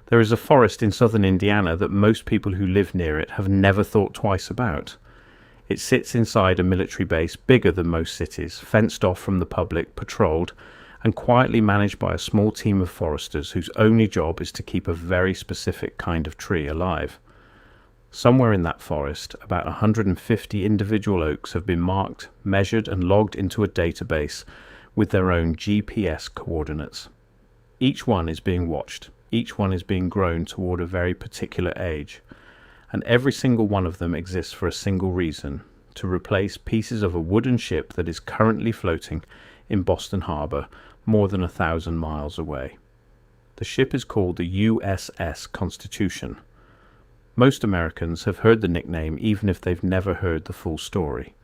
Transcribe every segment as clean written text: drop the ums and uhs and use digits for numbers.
There is a forest in southern Indiana that most people who live near it have never thought twice about. It sits inside a military base bigger than most cities, fenced off from the public, patrolled, and quietly managed by a small team of foresters whose only job is to keep a very specific kind of tree alive. Somewhere in that forest, about 150 individual oaks have been marked, measured, and logged into a database with their own GPS coordinates. Each one is being watched. Each one is being grown toward a very particular age, and every single one of them exists for a single reason: to replace pieces of a wooden ship that is currently floating in Boston Harbor more than 1,000 miles away. The ship is called the USS Constitution. Most Americans have heard the nickname even if they've never heard the full story.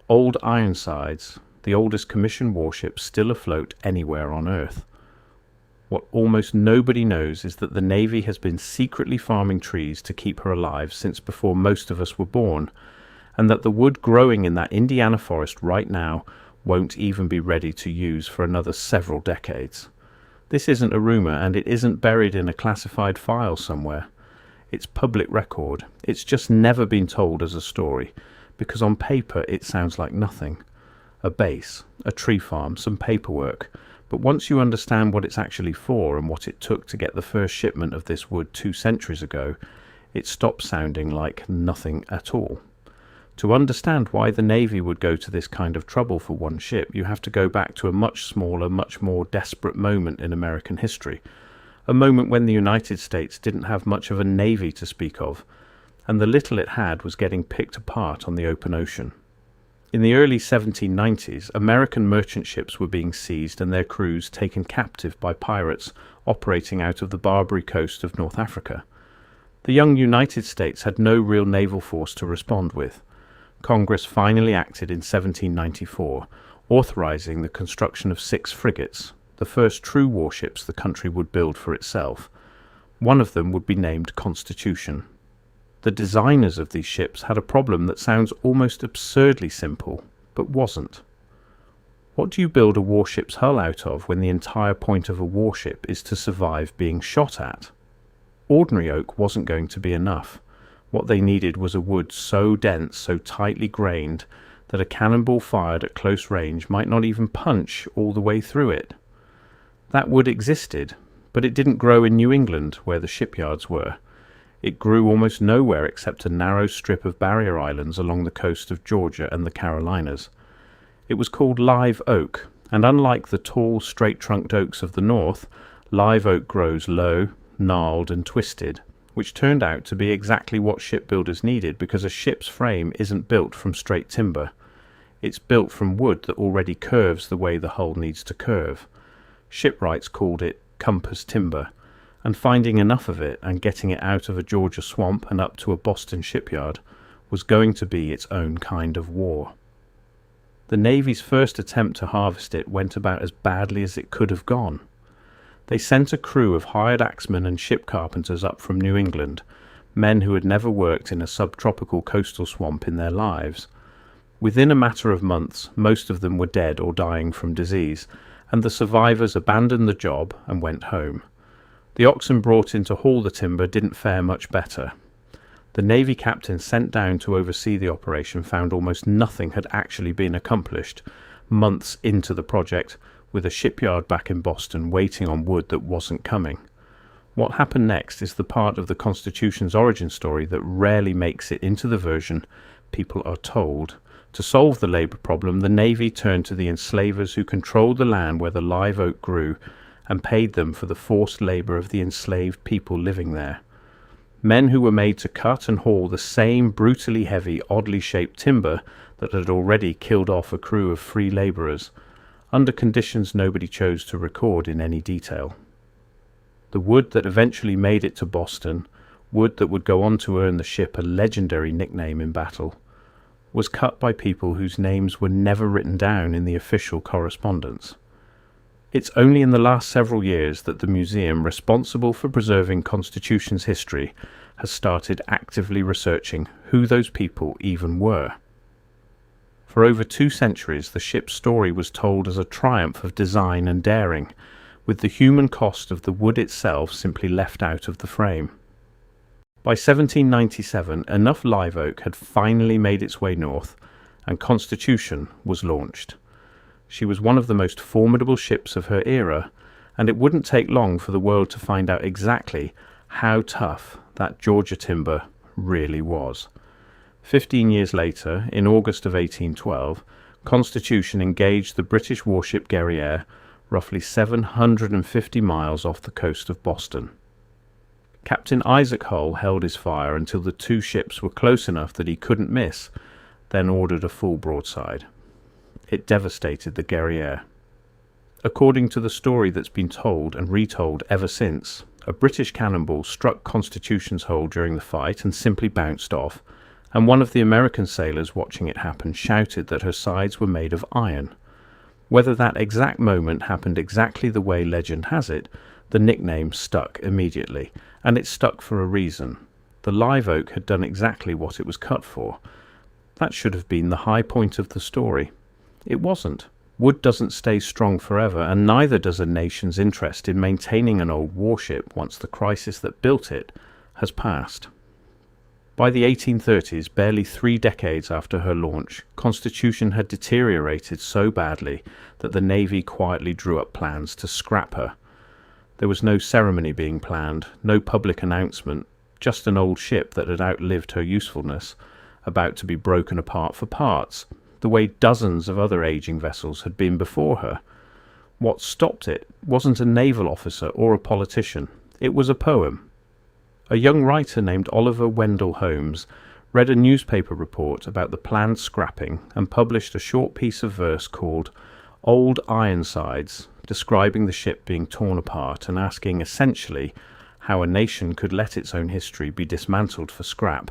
Old Ironsides, the oldest commissioned warship still afloat anywhere on Earth. What almost nobody knows is that the Navy has been secretly farming trees to keep her alive since before most of us were born, and that the wood growing in that Indiana forest right now won't even be ready to use for another several decades. This isn't a rumor, and it isn't buried in a classified file somewhere. It's public record. It's just never been told as a story, because on paper it sounds like nothing. A base, a tree farm, some paperwork. But once you understand what it's actually for and what it took to get the first shipment of this wood 2 centuries ago, it stops sounding like nothing at all. To understand why the Navy would go to this kind of trouble for one ship, you have to go back to a much smaller, much more desperate moment in American history, a moment when the United States didn't have much of a navy to speak of, and the little it had was getting picked apart on the open ocean. In the early 1790s, American merchant ships were being seized and their crews taken captive by pirates operating out of the Barbary coast of North Africa. The young United States had no real naval force to respond with. Congress finally acted in 1794, authorizing the construction of 6 frigates, the first true warships the country would build for itself. One of them would be named Constitution. The designers of these ships had a problem that sounds almost absurdly simple, but wasn't. What do you build a warship's hull out of when the entire point of a warship is to survive being shot at? Ordinary oak wasn't going to be enough. What they needed was a wood so dense, so tightly grained, that a cannonball fired at close range might not even punch all the way through it. That wood existed, but it didn't grow in New England, where the shipyards were. It grew almost nowhere except a narrow strip of barrier islands along the coast of Georgia and the Carolinas. It was called live oak, and unlike the tall, straight-trunked oaks of the north, live oak grows low, gnarled and twisted, which turned out to be exactly what shipbuilders needed, because a ship's frame isn't built from straight timber. It's built from wood that already curves the way the hull needs to curve. Shipwrights called it compass timber, and finding enough of it and getting it out of a Georgia swamp and up to a Boston shipyard was going to be its own kind of war. The Navy's first attempt to harvest it went about as badly as it could have gone. They sent a crew of hired axemen and ship carpenters up from New England, men who had never worked in a subtropical coastal swamp in their lives. Within a matter of months, most of them were dead or dying from disease, and the survivors abandoned the job and went home. The oxen brought in to haul the timber didn't fare much better. The Navy captain sent down to oversee the operation found almost nothing had actually been accomplished, months into the project, with a shipyard back in Boston waiting on wood that wasn't coming. What happened next is the part of the Constitution's origin story that rarely makes it into the version people are told. To solve the labour problem, the Navy turned to the enslavers who controlled the land where the live oak grew, and paid them for the forced labour of the enslaved people living there. Men who were made to cut and haul the same brutally heavy, oddly shaped timber that had already killed off a crew of free labourers, under conditions nobody chose to record in any detail. The wood that eventually made it to Boston, wood that would go on to earn the ship a legendary nickname in battle, was cut by people whose names were never written down in the official correspondence. It's only in the last several years that the museum responsible for preserving Constitution's history has started actively researching who those people even were. For over 2 centuries, the ship's story was told as a triumph of design and daring, with the human cost of the wood itself simply left out of the frame. By 1797, enough live oak had finally made its way north, and Constitution was launched. She was one of the most formidable ships of her era, and it wouldn't take long for the world to find out exactly how tough that Georgia timber really was. 15 years later, in August of 1812, Constitution engaged the British warship Guerriere, roughly 750 miles off the coast of Boston. Captain Isaac Hull held his fire until the two ships were close enough that he couldn't miss, then ordered a full broadside. It devastated the Guerriere. According to the story that's been told and retold ever since, a British cannonball struck Constitution's hull during the fight and simply bounced off, and one of the American sailors watching it happen shouted that her sides were made of iron. Whether that exact moment happened exactly the way legend has it, the nickname stuck immediately, and it stuck for a reason. The live oak had done exactly what it was cut for. That should have been the high point of the story. It wasn't. Wood doesn't stay strong forever, and neither does a nation's interest in maintaining an old warship once the crisis that built it has passed. By the 1830s, barely 3 decades after her launch, Constitution had deteriorated so badly that the Navy quietly drew up plans to scrap her. There was no ceremony being planned, no public announcement, just an old ship that had outlived her usefulness, about to be broken apart for parts, the way dozens of other aging vessels had been before her. What stopped it wasn't a naval officer or a politician, it was a poem. A young writer named Oliver Wendell Holmes read a newspaper report about the planned scrapping and published a short piece of verse called Old Ironsides, describing the ship being torn apart and asking essentially how a nation could let its own history be dismantled for scrap.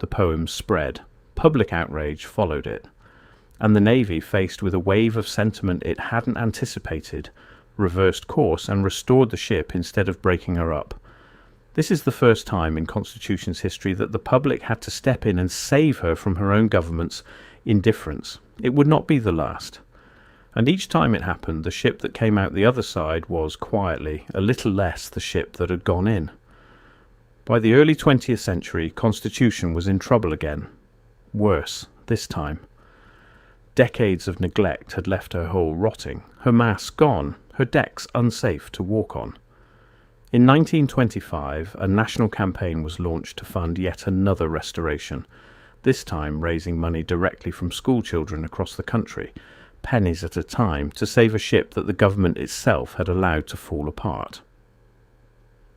The poem spread. Public outrage followed it, and the Navy, faced with a wave of sentiment it hadn't anticipated, reversed course and restored the ship instead of breaking her up. This is the first time in Constitution's history that the public had to step in and save her from her own government's indifference. It would not be the last. And each time it happened, the ship that came out the other side was, quietly, a little less the ship that had gone in. By the early 20th century, Constitution was in trouble again. Worse, this time. Decades of neglect had left her hull rotting, her masts gone, her decks unsafe to walk on. In 1925, a national campaign was launched to fund yet another restoration, this time raising money directly from school children across the country, pennies at a time, to save a ship that the government itself had allowed to fall apart.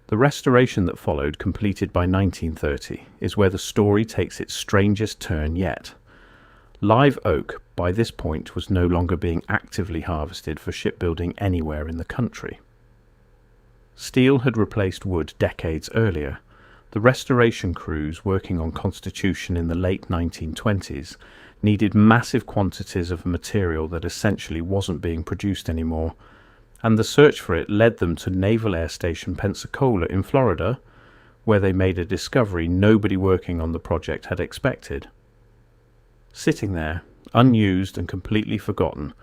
The restoration that followed, completed by 1930, is where the story takes its strangest turn yet. Live oak, by this point, was no longer being actively harvested for shipbuilding anywhere in the country. Steel had replaced wood decades earlier. The restoration crews working on Constitution in the late 1920s needed massive quantities of material that essentially wasn't being produced anymore, and the search for it led them to Naval Air Station Pensacola in Florida, where they made a discovery nobody working on the project had expected. Sitting there, unused and completely forgotten,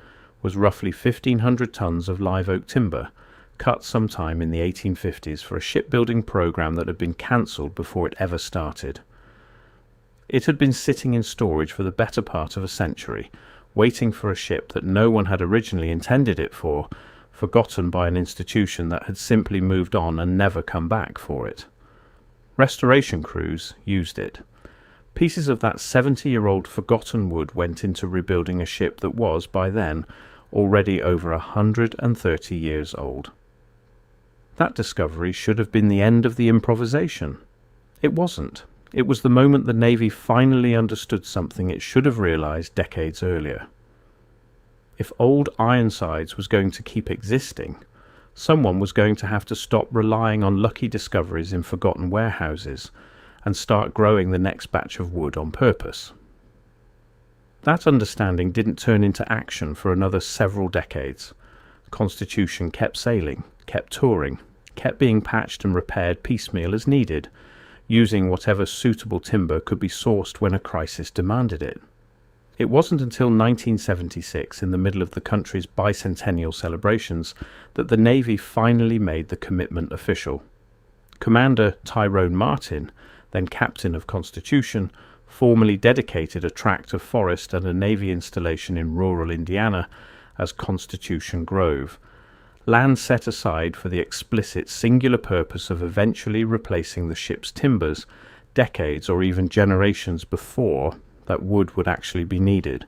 was roughly 1,500 tons of live oak timber, cut sometime in the 1850s for a shipbuilding program that had been cancelled before it ever started. It had been sitting in storage for the better part of a century, waiting for a ship that no one had originally intended it for, forgotten by an institution that had simply moved on and never come back for it. Restoration crews used it. Pieces of that 70-year-old forgotten wood went into rebuilding a ship that was, by then, already over 130 years old. That discovery should have been the end of the improvisation. It wasn't. It was the moment the Navy finally understood something it should have realized decades earlier. If old Ironsides was going to keep existing, someone was going to have to stop relying on lucky discoveries in forgotten warehouses and start growing the next batch of wood on purpose. That understanding didn't turn into action for another several decades. Constitution kept sailing, kept touring, kept being patched and repaired piecemeal as needed, using whatever suitable timber could be sourced when a crisis demanded it. It wasn't until 1976, in the middle of the country's bicentennial celebrations, that the Navy finally made the commitment official. Commander Tyrone Martin, then captain of Constitution, formally dedicated a tract of forest and a Navy installation in rural Indiana as Constitution Grove, land set aside for the explicit singular purpose of eventually replacing the ship's timbers decades or even generations before that wood would actually be needed.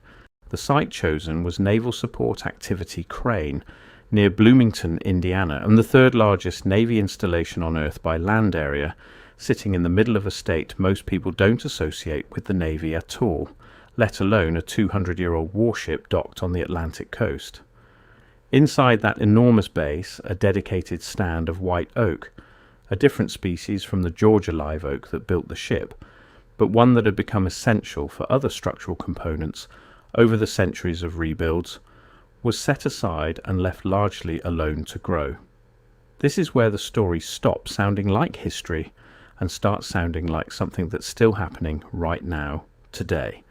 The site chosen was Naval Support Activity Crane, near Bloomington, Indiana, and the third largest Navy installation on Earth by land area, sitting in the middle of a state most people don't associate with the Navy at all, let alone a 200-year-old warship docked on the Atlantic coast. Inside that enormous base, a dedicated stand of white oak, a different species from the Georgia live oak that built the ship, but one that had become essential for other structural components over the centuries of rebuilds, was set aside and left largely alone to grow. This is where the story stops sounding like history and starts sounding like something that's still happening right now, today,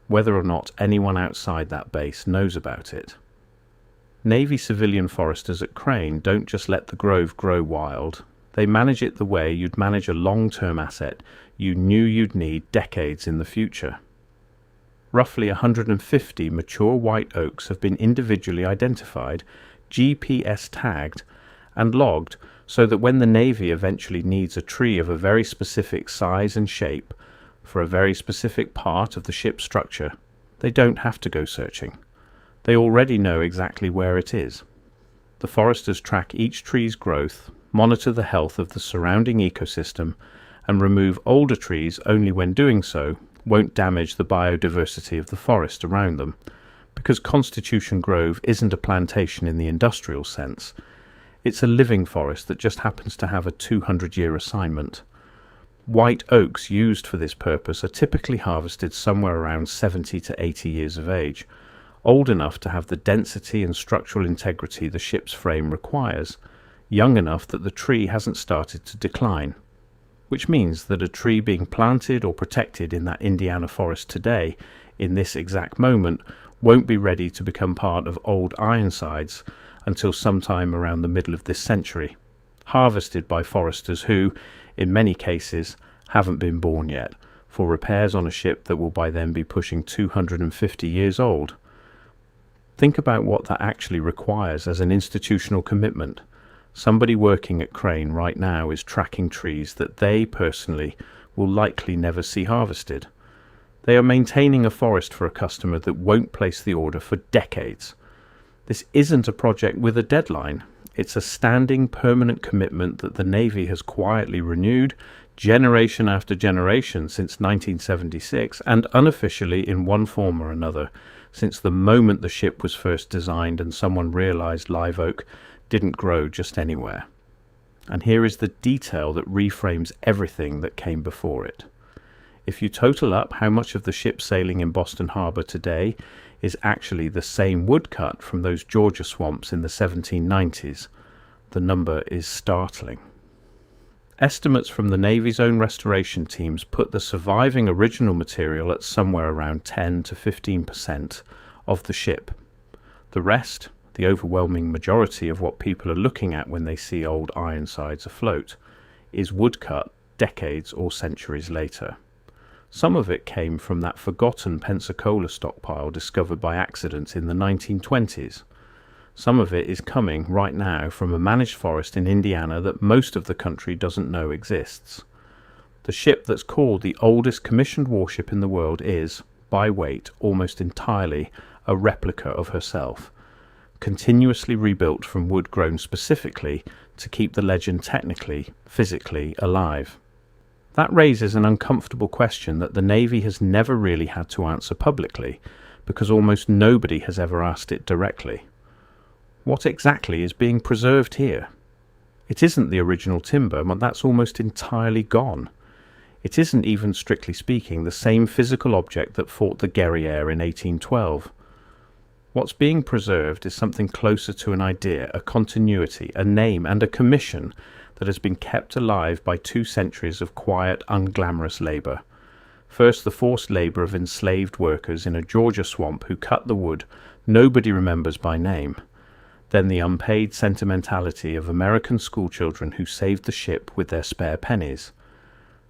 whether or not anyone outside that base knows about it. Navy civilian foresters at Crane don't just let the grove grow wild. They manage it the way you'd manage a long-term asset you knew you'd need decades in the future. Roughly 150 mature white oaks have been individually identified, GPS tagged, and logged so that when the Navy eventually needs a tree of a very specific size and shape for a very specific part of the ship's structure, they don't have to go searching. They already know exactly where it is. The foresters track each tree's growth, monitor the health of the surrounding ecosystem, and remove older trees only when doing so won't damage the biodiversity of the forest around them, because Constitution Grove isn't a plantation in the industrial sense. It's a living forest that just happens to have a 200-year assignment. White oaks used for this purpose are typically harvested somewhere around 70 to 80 years of age, old enough to have the density and structural integrity the ship's frame requires, young enough that the tree hasn't started to decline, which means that a tree being planted or protected in that Indiana forest today, in this exact moment, won't be ready to become part of old Ironsides until sometime around the middle of this century, harvested by foresters who, in many cases, haven't been born yet, for repairs on a ship that will by then be pushing 250 years old. Think about what that actually requires as an institutional commitment. Somebody working at Crane right now is tracking trees that they personally will likely never see harvested. They are maintaining a forest for a customer that won't place the order for decades. This isn't a project with a deadline. It's a standing, permanent commitment that the Navy has quietly renewed generation after generation since 1976, and unofficially in one form or another since the moment the ship was first designed and someone realized live oak didn't grow just anywhere. And here is the detail that reframes everything that came before it. If you total up how much of the ship sailing in Boston Harbor today is actually the same woodcut from those Georgia swamps in the 1790s, the number is startling. Estimates from the Navy's own restoration teams put the surviving original material at somewhere around 10 to 15% of the ship. The rest, the overwhelming majority of what people are looking at when they see old Ironsides afloat, is woodcut decades or centuries later. Some of it came from that forgotten Pensacola stockpile discovered by accident in the 1920s. Some of it is coming right now from a managed forest in Indiana that most of the country doesn't know exists. The ship that's called the oldest commissioned warship in the world is, by weight, almost entirely a replica of herself, continuously rebuilt from wood grown specifically to keep the legend technically, physically alive. That raises an uncomfortable question that the Navy has never really had to answer publicly, because almost nobody has ever asked it directly. What exactly is being preserved here? It isn't the original timber, but that's almost entirely gone. It isn't even, strictly speaking, the same physical object that fought the Guerriere in 1812. What's being preserved is something closer to an idea, a continuity, a name, and a commission that has been kept alive by 2 centuries of quiet, unglamorous labour. First, the forced labour of enslaved workers in a Georgia swamp who cut the wood nobody remembers by name. Then the unpaid sentimentality of American schoolchildren who saved the ship with their spare pennies.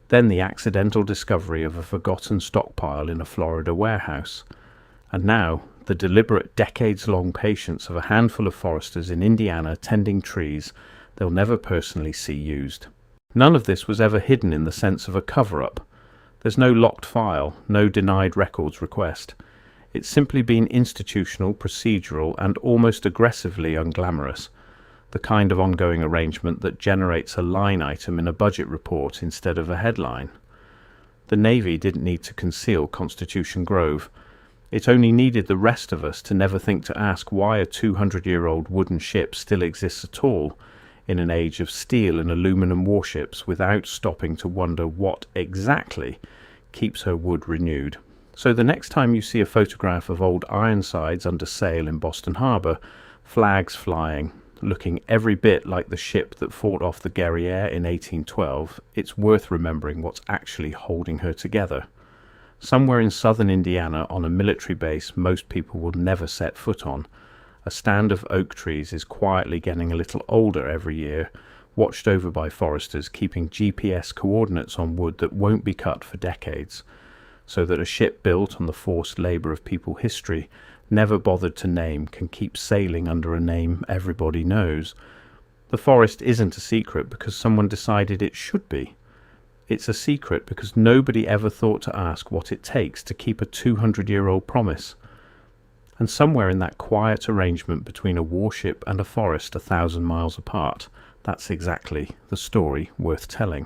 Then the accidental discovery of a forgotten stockpile in a Florida warehouse. And now, the deliberate decades-long patience of a handful of foresters in Indiana tending trees they'll never personally see used. None of this was ever hidden in the sense of a cover-up. There's no locked file, no denied records request. It's simply been institutional, procedural, and almost aggressively unglamorous, the kind of ongoing arrangement that generates a line item in a budget report instead of a headline. The Navy didn't need to conceal Constitution Grove. It only needed the rest of us to never think to ask why a 200-year-old wooden ship still exists at all in an age of steel and aluminum warships without stopping to wonder what exactly keeps her wood renewed. So the next time you see a photograph of old Ironsides under sail in Boston Harbour, flags flying, looking every bit like the ship that fought off the Guerriere in 1812, it's worth remembering what's actually holding her together. Somewhere in southern Indiana, on a military base most people will never set foot on, a stand of oak trees is quietly getting a little older every year, watched over by foresters keeping GPS coordinates on wood that won't be cut for decades, so that a ship built on the forced labour of people history never bothered to name can keep sailing under a name everybody knows. The forest isn't a secret because someone decided it should be. It's a secret because nobody ever thought to ask what it takes to keep a 200-year-old promise. And somewhere in that quiet arrangement between a warship and a forest 1,000 miles apart, that's exactly the story worth telling.